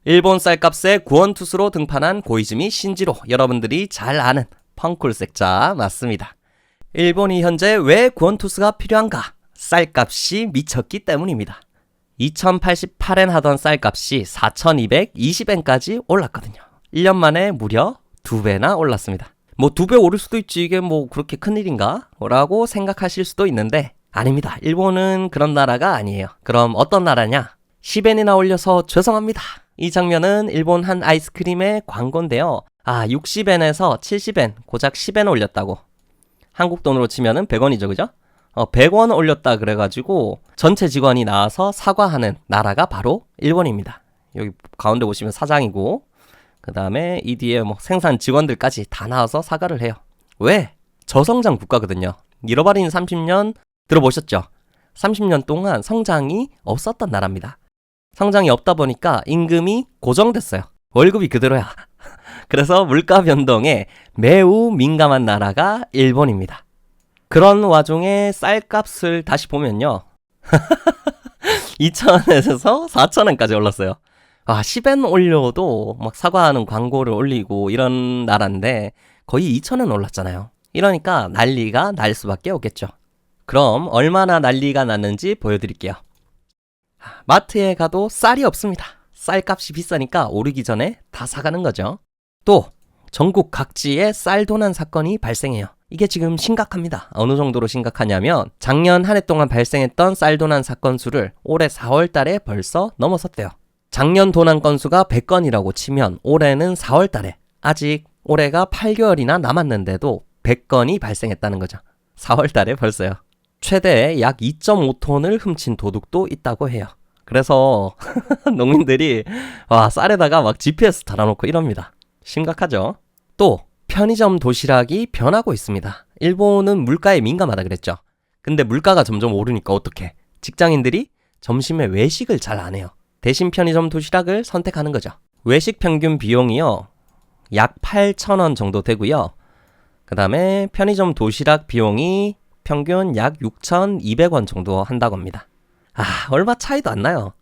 일본 쌀값에 구원투수로 등판한 고이즈미 신지로, 여러분들이 잘 아는 펑쿨색자 맞습니다. 일본이 현재 왜 구원투수가 필요한가? 쌀값이 미쳤기 때문입니다. 2088엔 하던 쌀값이 4220엔까지 올랐거든요. 1년 만에 무려 2배나 올랐습니다. 뭐 2배 오를 수도 있지, 이게 뭐 그렇게 큰일인가? 라고 생각하실 수도 있는데 아닙니다. 일본은 그런 나라가 아니에요. 그럼 어떤 나라냐? 10엔이나 올려서 죄송합니다. 이 장면은 일본 한 아이스크림의 광고인데요. 60엔에서 70엔, 고작 10엔 올렸다고. 한국 돈으로 치면은 100원이죠, 그죠? 100원 올렸다 그래가지고 전체 직원이 나와서 사과하는 나라가 바로 일본입니다. 여기 가운데 보시면 사장이고, 그 다음에 이 뒤에 뭐 생산 직원들까지 다 나와서 사과를 해요. 왜? 저성장 국가거든요. 잃어버린 30년 들어보셨죠? 30년 동안 성장이 없었던 나라입니다. 성장이 없다 보니까 임금이 고정됐어요. 월급이 그대로야. 그래서 물가 변동에 매우 민감한 나라가 일본입니다. 그런 와중에 쌀값을 다시 보면요. 2,000원에서 4,000원까지 올랐어요. 10엔 올려도 막 사과하는 광고를 올리고 이런 나라인데 거의 2,000원 올랐잖아요. 이러니까 난리가 날 수밖에 없겠죠. 그럼 얼마나 난리가 났는지 보여드릴게요. 마트에 가도 쌀이 없습니다. 쌀값이 비싸니까 오르기 전에 다 사가는 거죠. 또 전국 각지에 쌀 도난 사건이 발생해요. 이게 지금 심각합니다. 어느 정도로 심각하냐면 작년 한 해 동안 발생했던 쌀 도난 사건 수를 올해 4월 달에 벌써 넘어섰대요. 작년 도난 건수가 100건이라고 치면 올해는 4월 달에, 아직 올해가 8개월이나 남았는데도 100건이 발생했다는 거죠. 4월 달에 벌써요. 최대 약 2.5톤을 훔친 도둑도 있다고 해요. 그래서 농민들이 쌀에다가 막 GPS 달아놓고 이럽니다. 심각하죠? 또 편의점 도시락이 변하고 있습니다. 일본은 물가에 민감하다 그랬죠. 근데 물가가 점점 오르니까 어떡해? 직장인들이 점심에 외식을 잘 안 해요. 대신 편의점 도시락을 선택하는 거죠. 외식 평균 비용이요, 약 8,000원 정도 되고요. 그 다음에 편의점 도시락 비용이 평균 약 6,200원 정도 한다고 합니다. 얼마 차이도 안 나요.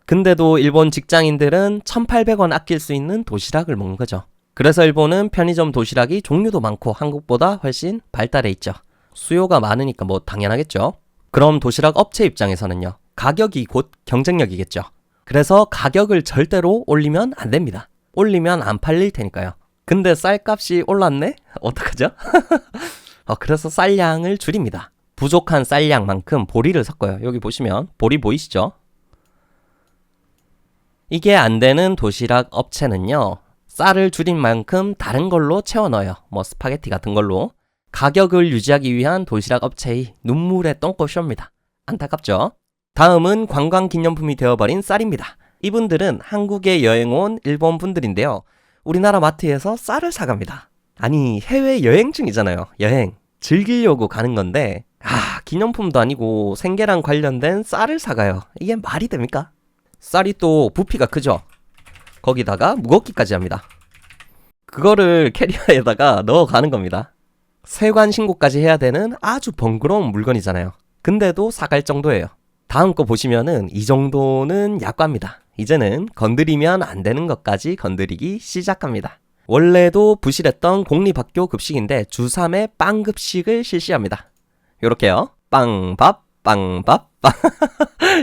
근데도 일본 직장인들은 1,800원 아낄 수 있는 도시락을 먹는 거죠. 그래서 일본은 편의점 도시락이 종류도 많고 한국보다 훨씬 발달해 있죠. 수요가 많으니까 뭐 당연하겠죠. 그럼 도시락 업체 입장에서는요, 가격이 곧 경쟁력이겠죠. 그래서 가격을 절대로 올리면 안 됩니다. 올리면 안 팔릴 테니까요. 근데 쌀값이 올랐네? 어떡하죠? 그래서 쌀량을 줄입니다. 부족한 쌀량만큼 보리를 섞어요. 여기 보시면 보리 보이시죠? 이게 안 되는 도시락 업체는요, 쌀을 줄인 만큼 다른 걸로 채워 넣어요. 뭐 스파게티 같은 걸로. 가격을 유지하기 위한 도시락 업체의 눈물의 똥꼬쇼입니다. 안타깝죠? 다음은 관광기념품이 되어버린 쌀입니다. 이분들은 한국에 여행 온 일본 분들인데요. 우리나라 마트에서 쌀을 사갑니다. 아니, 해외 여행 중이잖아요. 여행. 즐기려고 가는 건데 기념품도 아니고 생계랑 관련된 쌀을 사가요. 이게 말이 됩니까? 쌀이 또 부피가 크죠? 거기다가 무겁기까지 합니다. 그거를 캐리어에다가 넣어가는 겁니다. 세관 신고까지 해야 되는 아주 번거로운 물건이잖아요. 근데도 사갈 정도예요. 다음 거 보시면은 이 정도는 약과입니다. 이제는 건드리면 안 되는 것까지 건드리기 시작합니다. 원래도 부실했던 공립학교 급식인데 주3회 빵급식을 실시합니다. 요렇게요. 빵밥, 빵밥, 빵.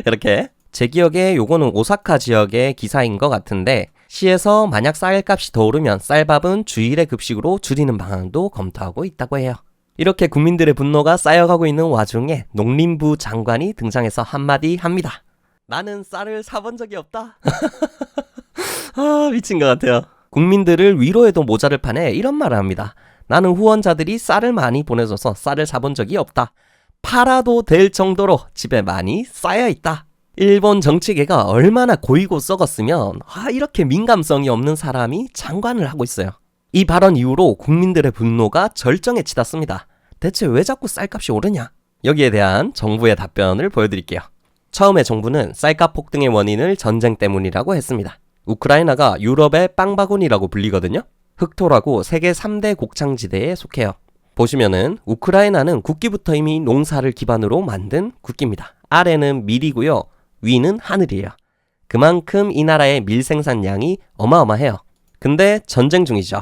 이렇게. 제 기억에 요거는 오사카 지역의 기사인 것 같은데, 시에서 만약 쌀값이 더 오르면 쌀밥은 주일의 급식으로 줄이는 방안도 검토하고 있다고 해요. 이렇게 국민들의 분노가 쌓여가고 있는 와중에 농림부 장관이 등장해서 한마디 합니다. 나는 쌀을 사본 적이 없다. 미친 것 같아요. 국민들을 위로해도 모자를 판에 이런 말을 합니다. 나는 후원자들이 쌀을 많이 보내줘서 쌀을 사본 적이 없다. 팔아도 될 정도로 집에 많이 쌓여있다. 일본 정치계가 얼마나 고이고 썩었으면 이렇게 민감성이 없는 사람이 장관을 하고 있어요. 이 발언 이후로 국민들의 분노가 절정에 치닫습니다. 대체 왜 자꾸 쌀값이 오르냐? 여기에 대한 정부의 답변을 보여드릴게요. 처음에 정부는 쌀값 폭등의 원인을 전쟁 때문이라고 했습니다. 우크라이나가 유럽의 빵바구니라고 불리거든요. 흑토라고 세계 3대 곡창지대에 속해요. 보시면은 우크라이나는 국기부터 이미 농사를 기반으로 만든 국기입니다. 아래는 밀이고요. 위는 하늘이에요. 그만큼 이 나라의 밀 생산량이 어마어마해요. 근데 전쟁 중이죠.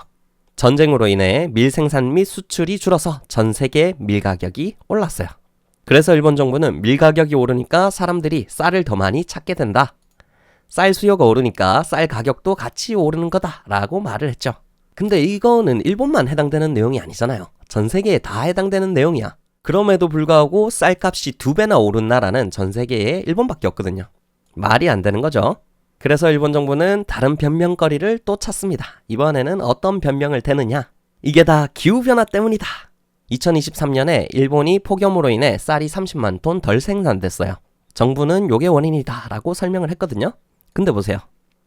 전쟁으로 인해 밀 생산 및 수출이 줄어서 전 세계 밀 가격이 올랐어요. 그래서 일본 정부는 밀 가격이 오르니까 사람들이 쌀을 더 많이 찾게 된다. 쌀 수요가 오르니까 쌀 가격도 같이 오르는 거다라고 말을 했죠. 근데 이거는 일본만 해당되는 내용이 아니잖아요. 전 세계에 다 해당되는 내용이야. 그럼에도 불구하고 쌀값이 2배나 오른 나라는 전 세계에 일본밖에 없거든요. 말이 안 되는 거죠. 그래서 일본 정부는 다른 변명거리를 또 찾습니다. 이번에는 어떤 변명을 대느냐? 이게 다 기후변화 때문이다. 2023년에 일본이 폭염으로 인해 쌀이 30만 톤 덜 생산됐어요. 정부는 요게 원인이다 라고 설명을 했거든요. 근데 보세요.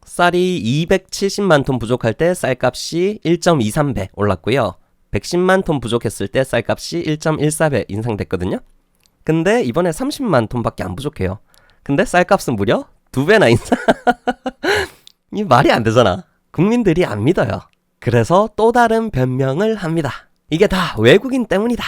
쌀이 270만 톤 부족할 때 쌀값이 1.23배 올랐고요. 110만 톤 부족했을 때 쌀값이 1.14배 인상됐거든요. 근데 이번에 30만 톤밖에 안 부족해요. 근데 쌀값은 무려 2배나 인상. 이 말이 안 되잖아. 국민들이 안 믿어요. 그래서 또 다른 변명을 합니다. 이게 다 외국인 때문이다.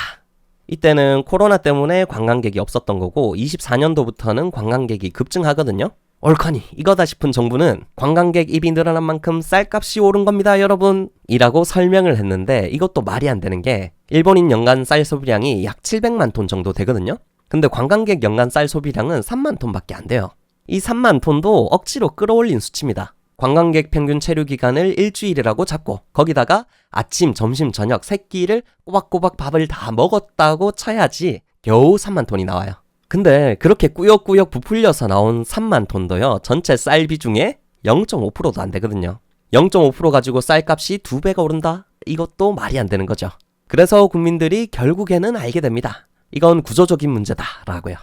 이때는 코로나 때문에 관광객이 없었던 거고 24년도부터는 관광객이 급증하거든요. 옳거니 이거다 싶은 정부는 관광객 입이 늘어난 만큼 쌀값이 오른 겁니다 여러분 이라고 설명을 했는데 이것도 말이 안 되는 게 일본인 연간 쌀 소비량이 약 700만 톤 정도 되거든요. 근데 관광객 연간 쌀 소비량은 3만 톤밖에 안 돼요. 이 3만 톤도 억지로 끌어올린 수치입니다. 관광객 평균 체류 기간을 일주일이라고 잡고 거기다가 아침, 점심, 저녁 3끼를 꼬박꼬박 밥을 다 먹었다고 쳐야지 겨우 3만 톤이 나와요. 근데 그렇게 꾸역꾸역 부풀려서 나온 3만 톤도요. 전체 쌀 비중의 0.5%도 안 되거든요. 0.5% 가지고 쌀값이 2배가 오른다? 이것도 말이 안 되는 거죠. 그래서 국민들이 결국에는 알게 됩니다. 이건 구조적인 문제다 라고요.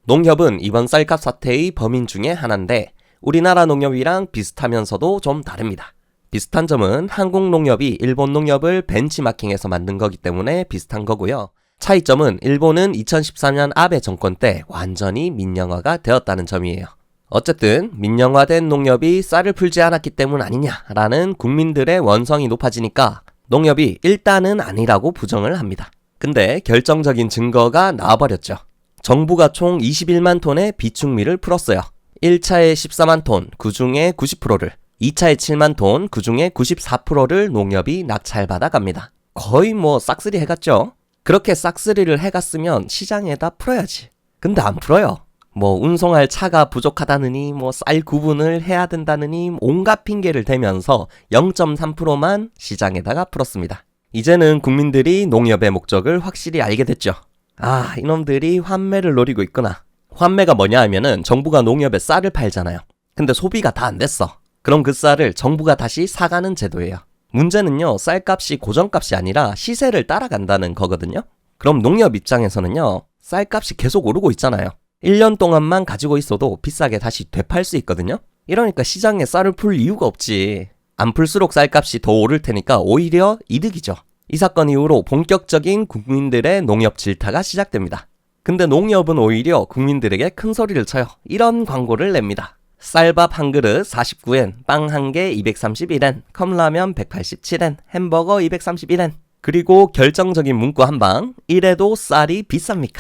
농협은 이번 쌀값 사태의 범인 중에 하나인데 우리나라 농협이랑 비슷하면서도 좀 다릅니다. 비슷한 점은 한국 농협이 일본 농협을 벤치마킹해서 만든 거기 때문에 비슷한 거고요. 차이점은 일본은 2014년 아베 정권 때 완전히 민영화가 되었다는 점이에요. 어쨌든 민영화된 농협이 쌀을 풀지 않았기 때문 아니냐라는 국민들의 원성이 높아지니까 농협이 일단은 아니라고 부정을 합니다. 근데 결정적인 증거가 나와버렸죠. 정부가 총 21만 톤의 비축밀을 풀었어요. 1차에 14만 톤, 그 중에 90%를, 2차에 7만 톤, 그 중에 94%를 농협이 낙찰받아 갑니다. 거의 싹쓸이 해갔죠. 그렇게 싹쓸이를 해갔으면 시장에다 풀어야지. 근데 안 풀어요. 운송할 차가 부족하다느니 쌀 구분을 해야 된다느니 온갖 핑계를 대면서 0.3%만 시장에다가 풀었습니다. 이제는 국민들이 농협의 목적을 확실히 알게 됐죠. 아, 이놈들이 환매를 노리고 있구나. 환매가 뭐냐 하면은 정부가 농협에 쌀을 팔잖아요. 근데 소비가 다 안 됐어. 그럼 그 쌀을 정부가 다시 사가는 제도예요. 문제는요, 쌀값이 고정값이 아니라 시세를 따라간다는 거거든요. 그럼 농협 입장에서는요, 쌀값이 계속 오르고 있잖아요. 1년 동안만 가지고 있어도 비싸게 다시 되팔 수 있거든요. 이러니까 시장에 쌀을 풀 이유가 없지. 안 풀수록 쌀값이 더 오를 테니까 오히려 이득이죠. 이 사건 이후로 본격적인 국민들의 농협 질타가 시작됩니다. 근데 농협은 오히려 국민들에게 큰 소리를 쳐요. 이런 광고를 냅니다. 쌀밥 한 그릇 49엔, 빵 한 개 231엔, 컵라면 187엔, 햄버거 231엔. 그리고 결정적인 문구 한 방, 이래도 쌀이 비쌉니까?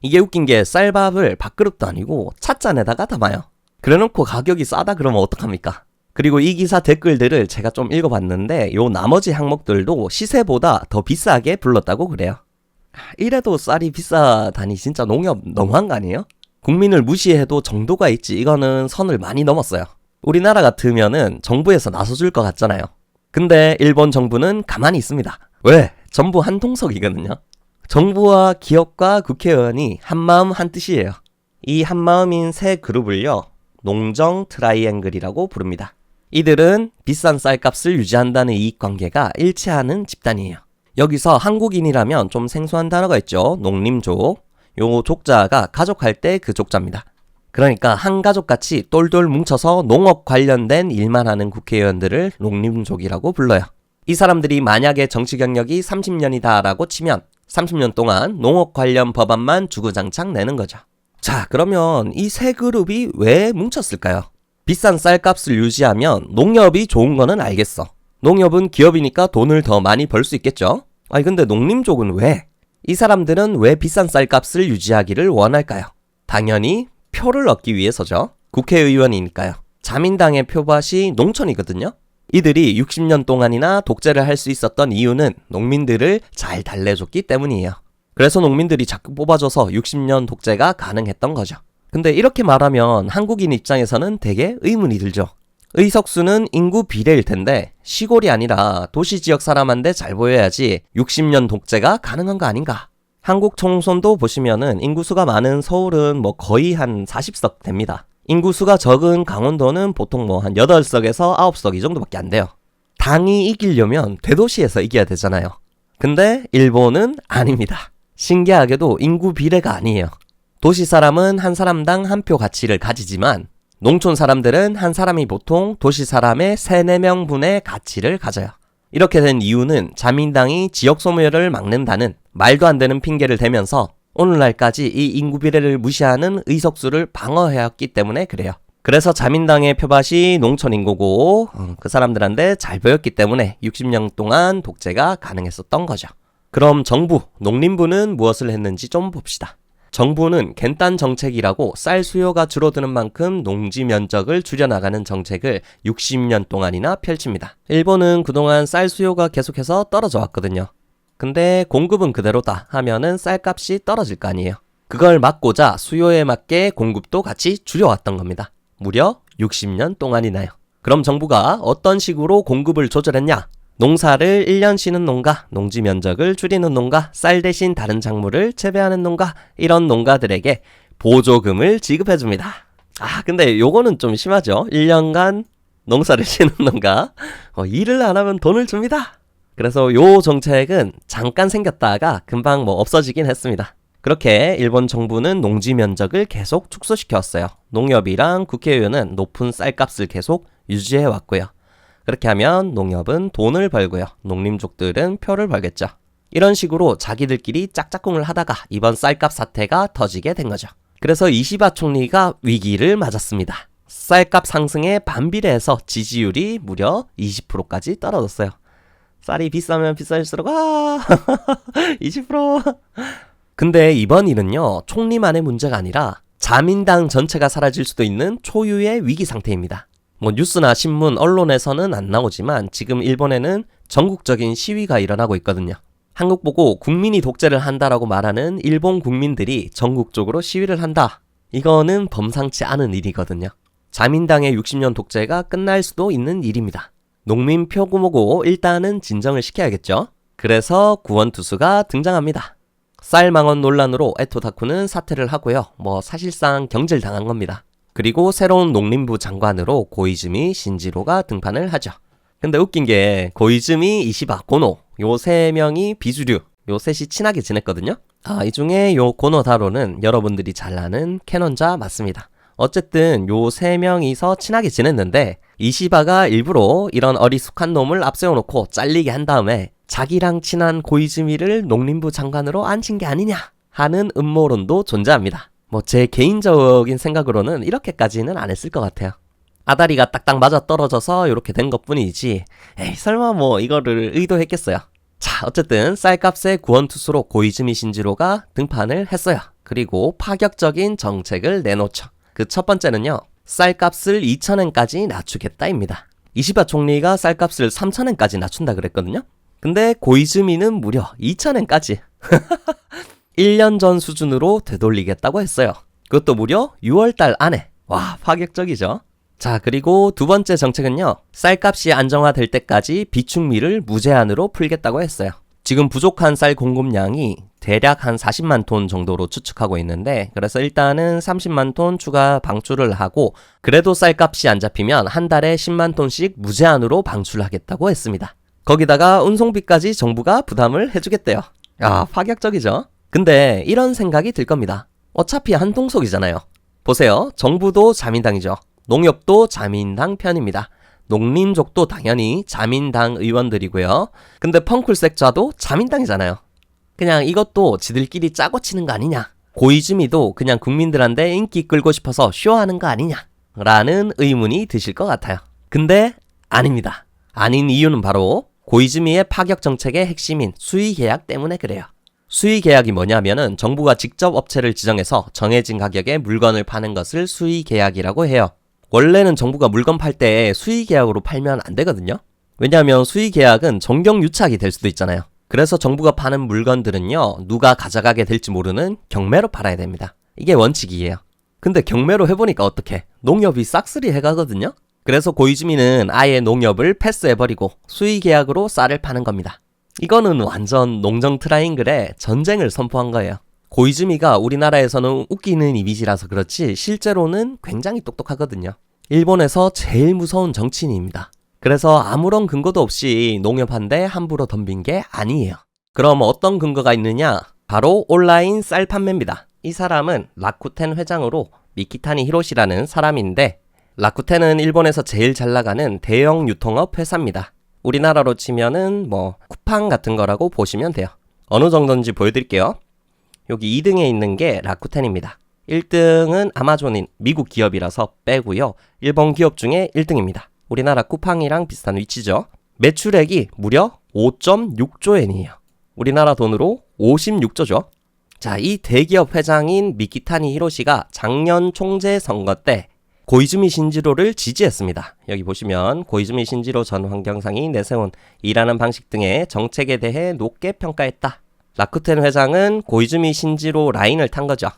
이게 웃긴 게 쌀밥을 밥그릇도 아니고 찻잔에다가 담아요. 그래놓고 가격이 싸다 그러면 어떡합니까? 그리고 이 기사 댓글들을 제가 좀 읽어봤는데 요 나머지 항목들도 시세보다 더 비싸게 불렀다고 그래요. 이래도 쌀이 비싸다니 진짜 농협 너무한 거 아니에요? 국민을 무시해도 정도가 있지 이거는 선을 많이 넘었어요. 우리나라 같으면은 정부에서 나서줄 것 같잖아요. 근데 일본 정부는 가만히 있습니다. 왜? 전부 한통속이거든요. 정부와 기업과 국회의원이 한마음 한뜻이에요. 이 한마음인 세 그룹을요, 농정 트라이앵글이라고 부릅니다. 이들은 비싼 쌀값을 유지한다는 이익관계가 일치하는 집단이에요. 여기서 한국인이라면 좀 생소한 단어가 있죠. 농림족. 요 족자가 가족할 때 그 족자입니다. 그러니까 한 가족같이 똘똘 뭉쳐서 농업 관련된 일만 하는 국회의원들을 농림족이라고 불러요. 이 사람들이 만약에 정치 경력이 30년이다 라고 치면 30년 동안 농업 관련 법안만 주구장창 내는 거죠. 자, 그러면 이 세 그룹이 왜 뭉쳤을까요? 비싼 쌀값을 유지하면 농협이 좋은 거는 알겠어. 농협은 기업이니까 돈을 더 많이 벌 수 있겠죠? 아니 근데 농림족은 왜? 이 사람들은 왜 비싼 쌀값을 유지하기를 원할까요? 당연히 표를 얻기 위해서죠. 국회의원이니까요. 자민당의 표밭이 농촌이거든요. 이들이 60년 동안이나 독재를 할 수 있었던 이유는 농민들을 잘 달래줬기 때문이에요. 그래서 농민들이 자꾸 뽑아줘서 60년 독재가 가능했던 거죠. 근데 이렇게 말하면 한국인 입장에서는 되게 의문이 들죠. 의석수는 인구 비례일 텐데 시골이 아니라 도시 지역 사람한테 잘 보여야지 60년 독재가 가능한 거 아닌가? 한국 총선도 보시면은 인구수가 많은 서울은 뭐 거의 한 40석 됩니다. 인구수가 적은 강원도는 보통 뭐 한 8석에서 9석 이 정도밖에 안 돼요. 당이 이기려면 대도시에서 이겨야 되잖아요. 근데 일본은 아닙니다. 신기하게도 인구 비례가 아니에요. 도시 사람은 한 사람당 한 표 가치를 가지지만 농촌 사람들은 한 사람이 보통 도시 사람의 3, 4명분의 가치를 가져요. 이렇게 된 이유는 자민당이 지역 소멸을 막는다는 말도 안 되는 핑계를 대면서 오늘날까지 이 인구 비례를 무시하는 의석수를 방어해왔기 때문에 그래요. 그래서 자민당의 표밭이 농촌 인구고 그 사람들한테 잘 보였기 때문에 60년 동안 독재가 가능했었던 거죠. 그럼 정부, 농림부는 무엇을 했는지 좀 봅시다. 정부는 겐딴 정책이라고 쌀 수요가 줄어드는 만큼 농지 면적을 줄여나가는 정책을 60년 동안이나 펼칩니다. 일본은 그동안 쌀 수요가 계속해서 떨어져 왔거든요. 근데 공급은 그대로다 하면은 쌀값이 떨어질 거 아니에요. 그걸 막고자 수요에 맞게 공급도 같이 줄여왔던 겁니다. 무려 60년 동안이나요. 그럼 정부가 어떤 식으로 공급을 조절했냐? 농사를 1년 쉬는 농가, 농지 면적을 줄이는 농가, 쌀 대신 다른 작물을 재배하는 농가, 이런 농가들에게 보조금을 지급해줍니다. 근데 요거는 좀 심하죠? 1년간 농사를 쉬는 농가, 일을 안 하면 돈을 줍니다. 그래서 요 정책은 잠깐 생겼다가 금방 없어지긴 했습니다. 그렇게 일본 정부는 농지 면적을 계속 축소시켜왔어요. 농협이랑 국회의원은 높은 쌀값을 계속 유지해왔고요. 그렇게 하면 농협은 돈을 벌고요. 농림족들은 표를 벌겠죠. 이런 식으로 자기들끼리 짝짝꿍을 하다가 이번 쌀값 사태가 터지게 된 거죠. 그래서 이시바 총리가 위기를 맞았습니다. 쌀값 상승에 반비례해서 지지율이 무려 20%까지 떨어졌어요. 쌀이 비싸면 비쌀수록 20%. 근데 이번 일은요, 총리만의 문제가 아니라 자민당 전체가 사라질 수도 있는 초유의 위기 상태입니다. 뉴스나 신문, 언론에서는 안 나오지만 지금 일본에는 전국적인 시위가 일어나고 있거든요. 한국 보고 국민이 독재를 한다라고 말하는 일본 국민들이 전국적으로 시위를 한다. 이거는 범상치 않은 일이거든요. 자민당의 60년 독재가 끝날 수도 있는 일입니다. 농민 표구모고 일단은 진정을 시켜야겠죠. 그래서 구원투수가 등장합니다. 쌀망원 논란으로 에토다쿠는 사퇴를 하고요. 사실상 경질당한 겁니다. 그리고 새로운 농림부 장관으로 고이즈미 신지로가 등판을 하죠. 근데 웃긴 게 고이즈미, 이시바, 고노 요 세 명이 비주류, 요 셋이 친하게 지냈거든요. 이 중에 요 고노다로는 여러분들이 잘 아는 캐논자 맞습니다. 어쨌든 요 세 명이서 친하게 지냈는데 이시바가 일부러 이런 어리숙한 놈을 앞세워놓고 잘리게 한 다음에 자기랑 친한 고이즈미를 농림부 장관으로 앉힌 게 아니냐 하는 음모론도 존재합니다. 제 개인적인 생각으로는 이렇게까지는 안 했을 것 같아요. 아다리가 딱딱 맞아 떨어져서 이렇게 된 것뿐이지 설마 이거를 의도했겠어요. 자, 어쨌든 쌀값의 구원투수로 고이즈미 신지로가 등판을 했어요. 그리고 파격적인 정책을 내놓죠. 그 첫 번째는요, 쌀값을 2,000엔까지 낮추겠다입니다. 이시바 총리가 쌀값을 3,000엔까지 낮춘다 그랬거든요. 근데 고이즈미는 무려 2,000엔까지 1년 전 수준으로 되돌리겠다고 했어요. 그것도 무려 6월달 안에. 와, 파격적이죠. 자, 그리고 두 번째 정책은요, 쌀값이 안정화될 때까지 비축미를 무제한으로 풀겠다고 했어요. 지금 부족한 쌀 공급량이 대략 한 40만 톤 정도로 추측하고 있는데, 그래서 일단은 30만 톤 추가 방출을 하고, 그래도 쌀값이 안 잡히면 한 달에 10만 톤씩 무제한으로 방출하겠다고 했습니다. 거기다가 운송비까지 정부가 부담을 해주겠대요. 파격적이죠? 근데 이런 생각이 들 겁니다. 어차피 한 통속이잖아요. 보세요. 정부도 자민당이죠. 농협도 자민당 편입니다. 농림족도 당연히 자민당 의원들이고요. 근데 펑쿨색좌도 자민당이잖아요. 그냥 이것도 지들끼리 짜고 치는 거 아니냐. 고이즈미도 그냥 국민들한테 인기 끌고 싶어서 쇼하는 거 아니냐 라는 의문이 드실 것 같아요. 근데 아닙니다. 아닌 이유는 바로 고이즈미의 파격 정책의 핵심인 수의계약 때문에 그래요. 수의계약이 뭐냐면은 정부가 직접 업체를 지정해서 정해진 가격에 물건을 파는 것을 수의계약이라고 해요. 원래는 정부가 물건 팔 때 수의계약으로 팔면 안 되거든요. 왜냐하면 수의계약은 정경유착이 될 수도 있잖아요. 그래서 정부가 파는 물건들은요, 누가 가져가게 될지 모르는 경매로 팔아야 됩니다. 이게 원칙이에요. 근데 경매로 해보니까 어떡해? 농협이 싹쓸이 해가거든요. 그래서 고이즈미는 아예 농협을 패스해버리고 수의계약으로 쌀을 파는 겁니다. 이거는 완전 농정 트라이앵글에 전쟁을 선포한 거예요. 고이즈미가 우리나라에서는 웃기는 이미지라서 그렇지 실제로는 굉장히 똑똑하거든요. 일본에서 제일 무서운 정치인입니다. 그래서 아무런 근거도 없이 농협한테 함부로 덤빈 게 아니에요. 그럼 어떤 근거가 있느냐? 바로 온라인 쌀 판매입니다. 이 사람은 라쿠텐 회장으로 미키타니 히로시라는 사람인데, 라쿠텐은 일본에서 제일 잘 나가는 대형 유통업 회사입니다. 우리나라로 치면은 쿠팡 같은 거라고 보시면 돼요. 어느 정도인지 보여드릴게요. 여기 2등에 있는 게 라쿠텐입니다. 1등은 아마존인 미국 기업이라서 빼고요. 일본 기업 중에 1등입니다. 우리나라 쿠팡이랑 비슷한 위치죠. 매출액이 무려 5.6조 엔이에요. 우리나라 돈으로 56조죠. 자, 이 대기업 회장인 미키타니 히로시가 작년 총재 선거 때 고이즈미 신지로를 지지했습니다. 여기 보시면 고이즈미 신지로 전 환경상이 내세운 일하는 방식 등의 정책에 대해 높게 평가했다. 라쿠텐 회장은 고이즈미 신지로 라인을 탄 거죠.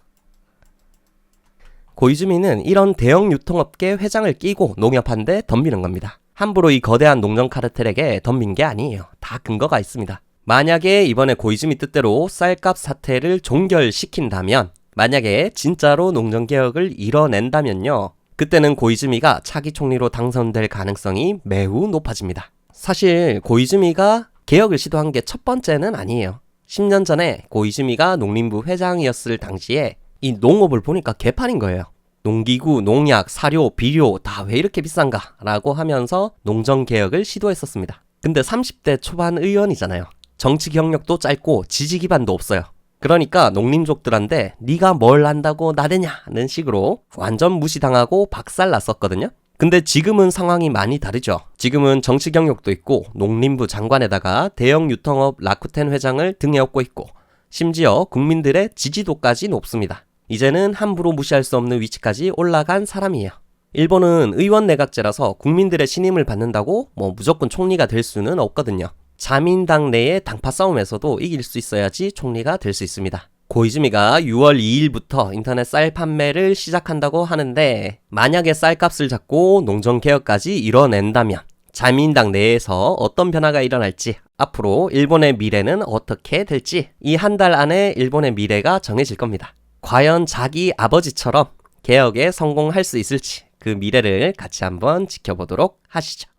고이즈미는 이런 대형 유통업계 회장을 끼고 농협한테 덤비는 겁니다. 함부로 이 거대한 농정 카르텔에게 덤빈 게 아니에요. 다 근거가 있습니다. 만약에 이번에 고이즈미 뜻대로 쌀값 사태를 종결시킨다면, 만약에 진짜로 농정개혁을 이뤄낸다면요, 그때는 고이즈미가 차기 총리로 당선될 가능성이 매우 높아집니다. 사실 고이즈미가 개혁을 시도한 게 첫 번째는 아니에요. 10년 전에 고이즈미가 농림부 회장이었을 당시에 이 농업을 보니까 개판인 거예요. 농기구, 농약, 사료, 비료 다 왜 이렇게 비싼가? 라고 하면서 농정개혁을 시도했었습니다. 근데 30대 초반 의원이잖아요. 정치 경력도 짧고 지지 기반도 없어요. 그러니까 농민족들한테 네가 뭘 안다고 나대냐는 식으로 완전 무시당하고 박살났었거든요. 근데 지금은 상황이 많이 다르죠. 지금은 정치 경력도 있고 농림부 장관에다가 대형 유통업 라쿠텐 회장을 등에 업고 있고, 심지어 국민들의 지지도까지 높습니다. 이제는 함부로 무시할 수 없는 위치까지 올라간 사람이에요. 일본은 의원 내각제라서 국민들의 신임을 받는다고 무조건 총리가 될 수는 없거든요. 자민당 내의 당파 싸움에서도 이길 수 있어야지 총리가 될 수 있습니다. 고이즈미가 6월 2일부터 인터넷 쌀 판매를 시작한다고 하는데, 만약에 쌀값을 잡고 농정개혁까지 이뤄낸다면 자민당 내에서 어떤 변화가 일어날지, 앞으로 일본의 미래는 어떻게 될지 이 한 달 안에 일본의 미래가 정해질 겁니다. 과연 자기 아버지처럼 개혁에 성공할 수 있을지 그 미래를 같이 한번 지켜보도록 하시죠.